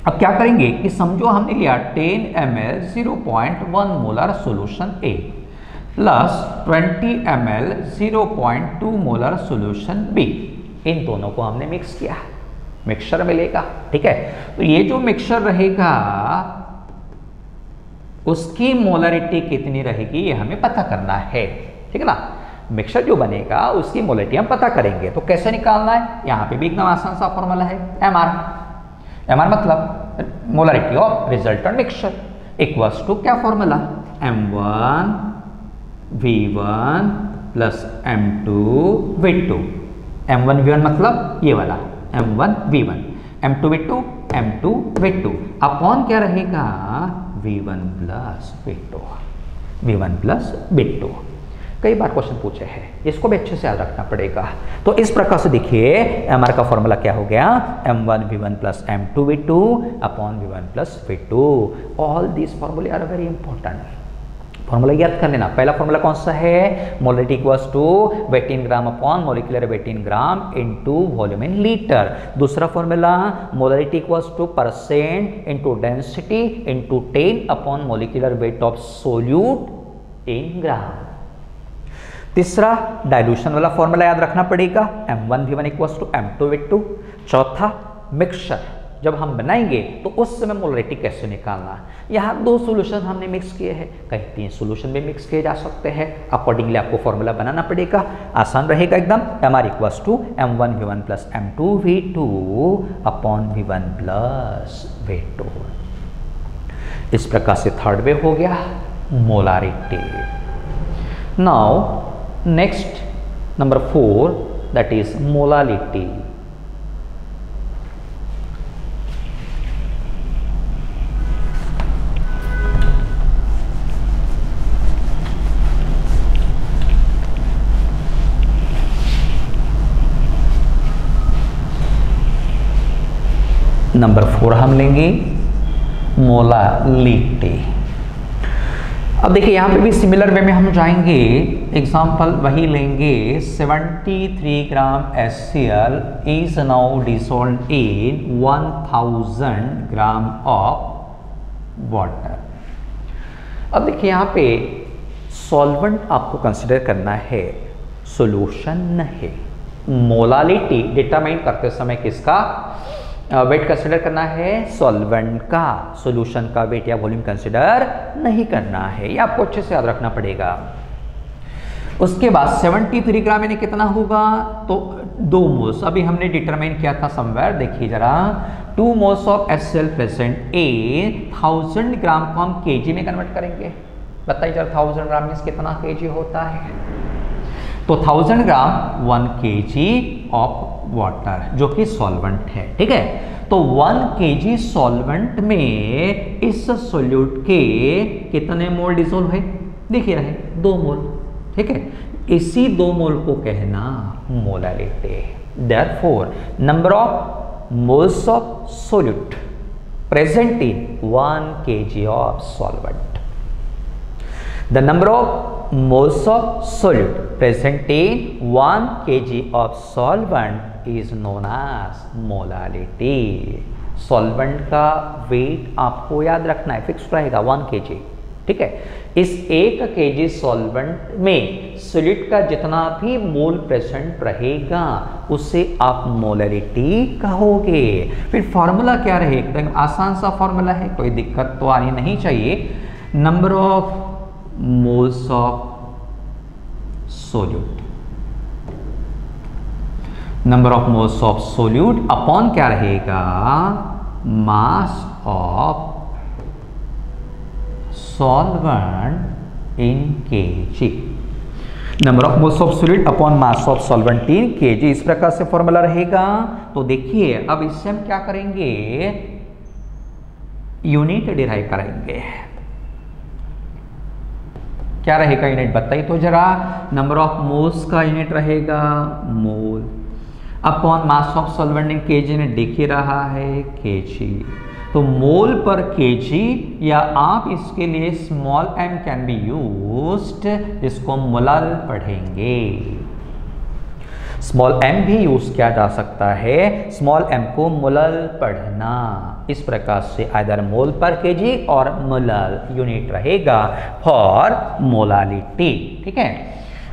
अब क्या करेंगे कि समझो हमने लिया 10 ml 0.1 molar solution A plus 20 ml 0.2 molar solution B, इन दोनों को हमने मिक्स किया, मिक्सचर मिलेगा। ठीक है, तो ये जो मिक्सचर रहेगा उसकी मोलरिटी कितनी रहेगी ये हमें पता करना है। ठीक है ना, मिक्सचर जो बनेगा उसकी मोलरिटी हम पता करेंगे। तो कैसे निकालना है, यहाँ पे भी एकदम आसान सा फॉर्मूला है, एमआर मतलब molarity of resultant mixture equals to क्या formula, M1 V1 plus M2 V2। M1 V1 मतलब ये वाला M1 V1, M2 V2, M2 V2 upon क्या रहेगा V1 plus V2, V1 plus V2। कई बार क्वेश्चन पूछे हैं, इसको भी अच्छे से याद रखना पड़ेगा। तो इस प्रकार से देखिए एमआर का फॉर्मूला क्या हो गया, M1 V1 plus M2 V2 upon V1 plus V2। All this फॉर्मूले आर वेरी इंपॉर्टेंट। फॉर्मूला याद कर लेना। पहला फॉर्मूला कौन सा है, molarity equals to weight in gram upon molecular weight in gram into volume in litre. दूसरा formula molarity equals to percent into density into 10 upon molecular weight of solute in gram. तीसरा dilution वाला formula याद रखना पड़ेगा, M1 V1 equals to M2 V2। चौथा mixture जब हम बनाएंगे तो उस समय मोलरिटी कैसे निकालना। यहाँ 2 सॉल्यूशन हमने मिक्स किए हैं, कहीं 3 सॉल्यूशन भी मिक्स किए जा सकते हैं। अकॉर्डिंगली आपको फॉर्मूला बनाना पड़ेगा, आसान रहेगा एकदम। MR equals to M1 V1 plus M2 V2 upon V1 plus V2। इस प्रकार से थर्ड वे हो गया molarity. Now next number 4 that is molality. Number 4 हम लेंगे मोलालिटी। अब देखिए यहाँ पे भी सिमिलर वे में हम जाएंगे, एग्जाम्पल वही लेंगे। 73 ग्राम HCl is now dissolved in 1000 gram of water. अब देखिए यहाँ पे सॉल्वेंट आपको कंसिडर करना है, सॉल्यूशन नहीं। मोलालिटी डिटरमाइन करते समय किसका वेट कंसिडर करना है, सॉल्वेंट का। सॉल्यूशन का वेट या वॉल्यूम कंसिडर नहीं करना है, ये आपको अच्छे से याद रखना पड़ेगा। उसके बाद 73 ग्राम यानी कितना होगा, तो 2 मोल्स अभी हमने डिटरमाइन किया था समवेयर, देखिए जरा 2 मोल्स ऑफ HCl प्रेजेंट ए 1000 ग्राम को हम केजी में कन्वर्ट करेंगे। बताइए जरा 1000 ग्राम में कितना केजी होता है, तो 1000 ग्राम 1 kg ऑफ वाटर जो कि सॉल्वेंट है। ठीक है, तो 1 kg सॉल्वेंट में इस सोल्यूट के कितने मोल डिसॉल्व है, देखिए रहे 2 मोल। ठीक है, इसी 2 मोल को कहना molality. Therefore number of moles of solute present in 1 kg of solvent, the number of moles of solute present in 1 kg of solvent is known as molality। Solvent का वेट आपको याद रखना है, फिक्स रहेगा 1 kg। ठीक है, इस 1 kg solvent में सोल्यूट का जितना भी मोल प्रेजेंट रहेगा उसे आप मोलरिटी कहोगे। फिर फॉर्मूला क्या रहेगा, एकदम आसान सा फॉर्मूला है, कोई दिक्कत तो आनी नहीं चाहिए। Number of moles of solute, number of moles of solute upon क्या रहेगा, mass of solvent in KG. Number of moles of solute upon mass of solvent in KG, इस प्रकार से फॉर्मूला रहेगा। तो देखिए अब इससे हम क्या करेंगे, यूनिट डिराइव कराएंगे। क्या रहेगा यूनिट बताइए तो जरा, नंबर ऑफ मोल्स का यूनिट रहेगा mole upon mass of solvent in KG ने दिख ही रहा है केजी, तो मोल पर केजी या आप इसके लिए small m can be used, इसको मोलाल पढ़ेंगे। स्मॉल m भी यूज किया जा सकता है, स्मॉल m को मोलल पढ़ना। इस प्रकार से आइदर मोल पर केजी और मोलल यूनिट रहेगा फॉर मोलालिटी। ठीक है,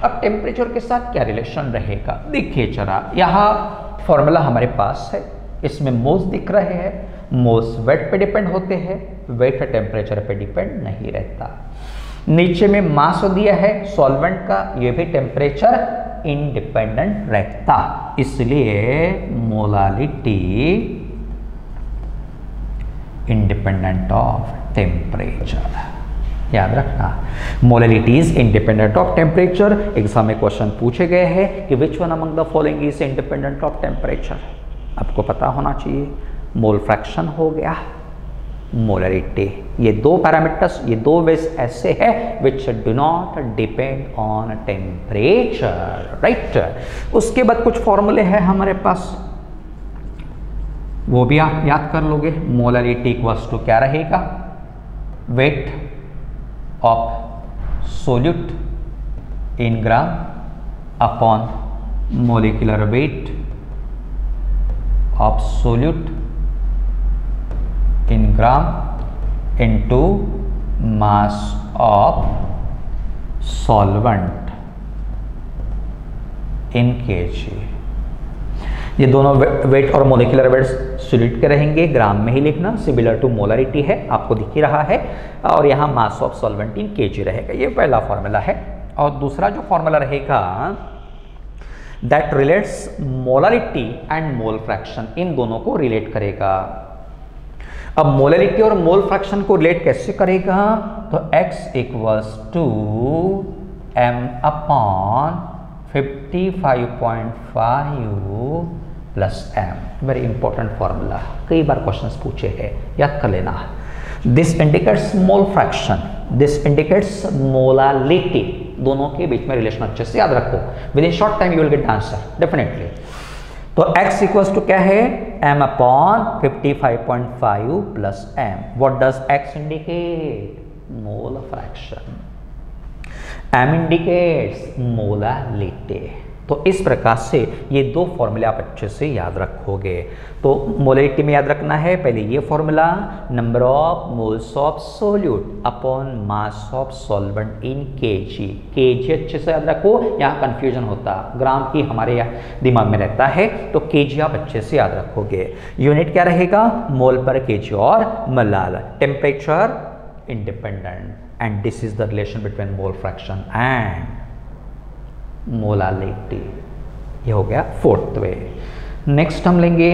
अब टेम्परेचर के साथ क्या रिलेशन रहेगा देखिए जरा। यहाँ फॉर्मूला हमारे पास है, इसमें मोल्स दिख रहे हैं, मोल्स वेट पे डिपेंड होते हैं, वेट टेम्परेचर पे डिपेंड नहीं रहता। नीचे में मास दिया है सॉल्वेंट का, ये भी टेम्परेचर इंडिपेंडेंट रहता, इसलिए मोलालिटी इंडिपेंडेंट ऑफ टेम्परेचर। याद रखना, molality is independent of temperature. Exam में क्वेश्चन पूछे गए हैं कि which one among the following is independent of temperature, आपको पता होना चाहिए। मोल फ्रैक्शन हो गया, मोलारिटी, ये दो पैरामीटर्स, ये दो वेज ऐसे हैं which do not depend on temperature, right. उसके बाद कुछ फॉर्मूले हैं हमारे पास, वो भी आप याद कर लोगे। मोलारिटी इक्वल्स टू क्या रहेगा, wait of solute in gram upon molecular weight of solute in gram into mass of solvent in kg। ये दोनों वेट और मोलिकुलर वेट सोल्यूट के रहेंगे, ग्राम में ही लिखना, सिमिलर टू मोलारिटी है, आपको दिख ही रहा है, और यहाँ mass of solvent in KG रहेगा। ये पहला फॉर्मूला है। और दूसरा जो फॉर्मूला रहेगा that relates molarity and mole fraction, इन दोनों को रिलेट करेगा। अब मोलारिटी और मोल फ्रैक्शन को रिलेट कैसे करेगा, तो x equals to m upon 55.5 plus m। Very important formula, कई बार क्वेश्चंस पूछे हैं, याद कर लेना। This indicates mole fraction, this indicates molality, दोनों के बीच में रिलेशन अच्छे से याद रखो। Within short time you will get answer definitely. तो x इक्वल्स टू क्या है, m upon 55.5 plus m। What does x indicate, mole fraction, m indicates molality. तो इस प्रकार से ये दो फॉर्मूले आप अच्छे से याद रखोगे। तो मोलालिटी में याद रखना है पहले ये formula, number of moles of solute upon mass of solvent in KG. KG अच्छे से याद रखो, यहाँ कंफ्यूजन होता, ग्राम की हमारे दिमाग में रहता है, तो केजी आप अच्छे से याद रखोगे। यूनिट क्या रहेगा, मोल पर केजी और molal. Temperature independent, and this is the relation between mole fraction and molality. ये हो गया फोर्थ वे। नेक्स्ट हम लेंगे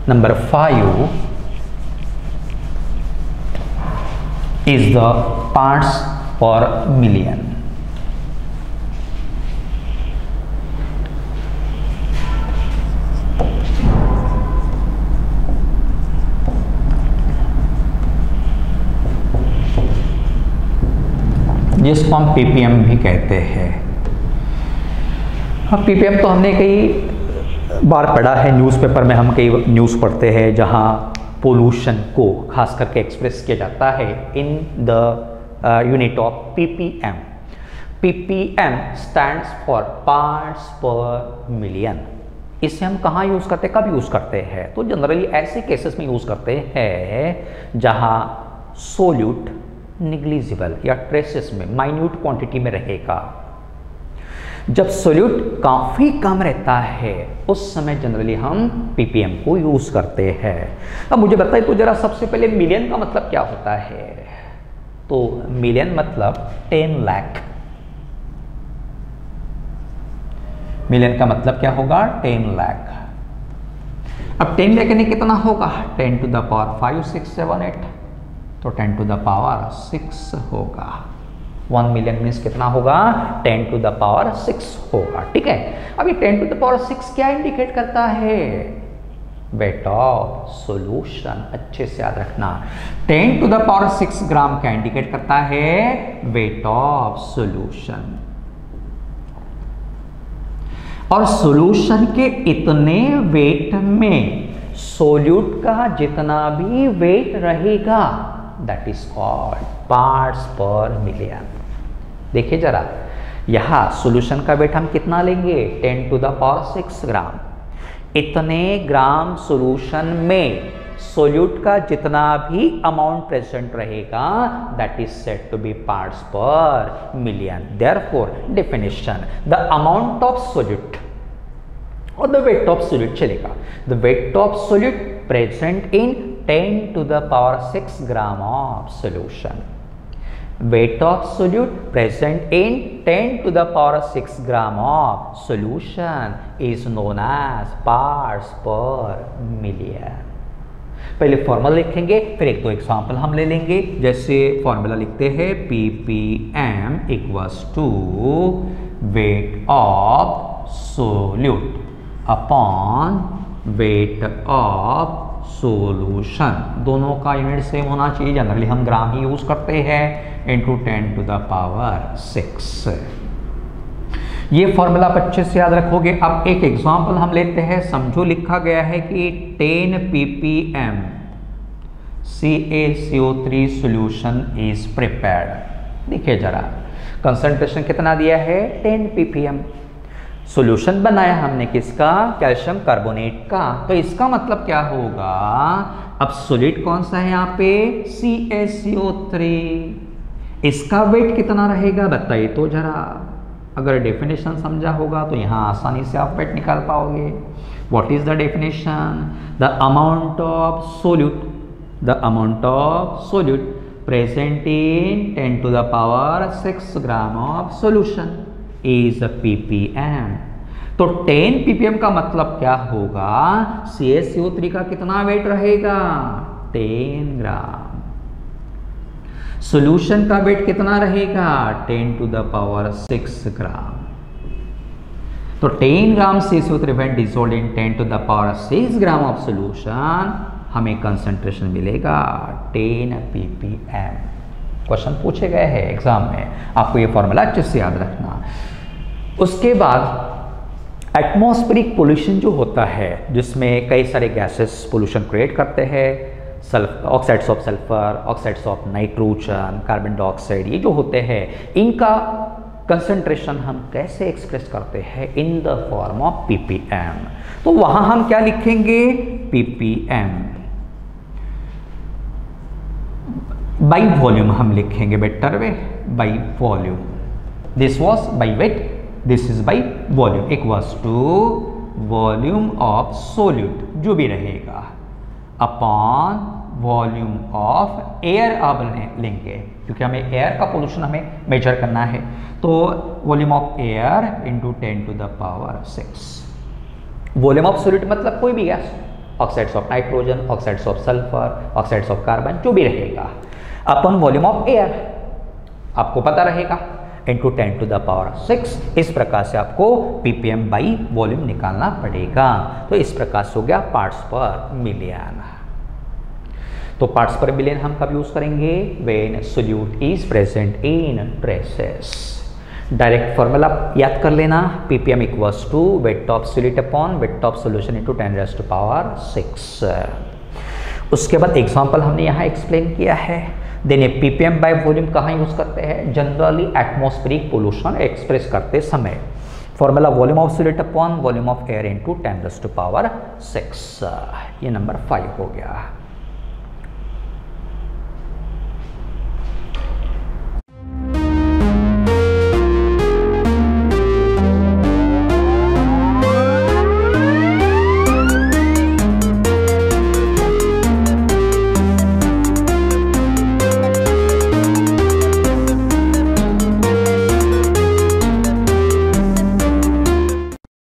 number 5 is the parts per million. जिसको हम ppm भी कहते हैं। अब ppm तो हमने कई बार पढ़ा है, न्यूज़पेपर में हम कई न्यूज़ पढ़ते हैं जहां पोल्यूशन को खास करके एक्सप्रेस किया जाता है in the unit of ppm। ppm stands for parts per million. इसे हम कहाँ यूज़ करते हैं, कब यूज़ करते हैं, तो जनरली ऐसे केसेस में यूज़ करते हैं जहां सोल्यूट निग्लिजिबल या ट्रेसेस में माइन्यूट क्वांटिटी में रहेगा। जब सोल्यूट काफ़ी कम रहता है उस समय जनरली हम ppm को यूज करते हैं। अब मुझे बताइए तो जरा सबसे पहले मिलियन का मतलब क्या होता है, तो मिलियन मतलब 10 लाख। मिलियन का मतलब क्या होगा, 10 लाख। अब 10 लाख यानी कितना होगा, 10 टू द पावर 5 6 7 8, तो 10 टू द पावर 6 होगा। 1 मिलियन मीन्स कितना होगा, 10 टू द पावर 6 होगा। ठीक है, अभी 10 टू द पावर 6 क्या इंडिकेट करता है, वेट ऑफ सॉल्यूशन। अच्छे से याद रखना, 10 टू द पावर 6 ग्राम क्या इंडिकेट करता है, वेट ऑफ सॉल्यूशन। और सॉल्यूशन के इतने वेट में सोल्यूट का जितना भी वेट रहेगा that is called parts per million. देखिए जरा, यहाँ सॉल्यूशन का वेट हम कितना लेंगे 10 टू द पावर 6 ग्राम। इतने ग्राम सॉल्यूशन में सोल्यूट का जितना भी अमाउंट प्रेजेंट रहेगा that is said to be parts per million. Therefore definition, the amount of solute और द वेट ऑफ सोल्यूट चलेगा। The weight of solute present in 10 to the power 6 gram of solution. Weight of solute present in 10 to the power 6 gram of solution is known as parts per million. पहले formula लिखेंगे, फिर एक दो example हम ले लेंगे। जैसे formula लिखते हैं ppm equals to weight of solute upon weight of solution. दोनों का यूनिट सेम होना चाहिए, जनरली हम ग्राम ही यूज करते हैं, इंटू 10 टू द पावर 6। ये फॉर्मूला आप अच्छे से याद रखोगे। अब एक एग्जांपल हम लेते हैं। समझो लिखा गया है कि 10 ppm CaCO3 solution is prepared. देखिए जरा, कंसंट्रेशन कितना दिया है 10 ppm। सॉल्यूशन बनाया हमने किसका, कैल्शियम कार्बोनेट का। तो इसका मतलब क्या होगा, अब सॉलिड कौन सा है यहाँ पे CaCO3, इसका वेट कितना रहेगा बताइए तो जरा। अगर डेफिनेशन समझा होगा तो यहाँ आसानी से आप वेट निकाल पाओगे। What is the definition, the amount of solute, the amount of solute present in 10 to the power 6 gram of solution is ppm। तो 10 ppm का मतलब क्या होगा, CaCO3 का कितना वेट रहेगा 10 ग्राम। सॉल्यूशन का वेट कितना रहेगा 10 to the power 6 ग्राम। तो 10 ग्राम CaCO3 when dissolved in 10 to the power 6 gram of solution, हमें कंसंट्रेशन मिलेगा 10 ppm। क्वेश्चन पूछे गए हैं एग्जाम में, आपको ये फॉर्मूला अच्छे से याद रखना। उसके बाद एटमॉस्फेरिक पोल्यूशन जो होता है, जिसमें कई सारे गैसेस पोल्यूशन क्रिएट करते हैं, oxides of sulphur, oxides of nitrogen, carbon dioxide, ये जो होते हैं इनका कंसंट्रेशन हम कैसे एक्सप्रेस करते हैं in the form of ppm। तो वहां हम क्या लिखेंगे ppm बाई वॉल्यूम हम लिखेंगे, better way by volume. This was by weight, this is by volume equals to volume of solute जो भी रहेगा अपॉन वॉल्यूम ऑफ एयर आप लेंगे, क्योंकि हमें एयर का पोल्यूशन हमें मेजर करना है। तो volume of air into 10 to the power 6। Volume of solute मतलब कोई भी gas, oxides of nitrogen, oxides of sulphur, oxides of carbon, जो भी रहेगा, अपन वॉल्यूम ऑफ एयर आपको पता रहेगा इंटू 10 to the power 6। इस प्रकार से आपको ppm बाई वॉल्यूम निकालना पड़ेगा। तो इस प्रकार से हो गया पार्ट्स पर मिलियन। तो पार्ट्स पर मिलियन हम कब यूज करेंगे, when solute is present in traces. Direct formula याद कर लेना, ppm equals to weight of solute upon weight of solution into 10 raised to power 6। उसके बाद एग्जांपल हमने यहाँ एक्सप्लेन किया है। देन ppm बाय वॉल्यूम कहाँ यूज करते हैं, जनरली एटमॉस्फेरिक पोल्यूशन एक्सप्रेस करते समय। Formula volume of solute upon volume of air into 10 raised to power 6। ये नंबर 5 हो गया।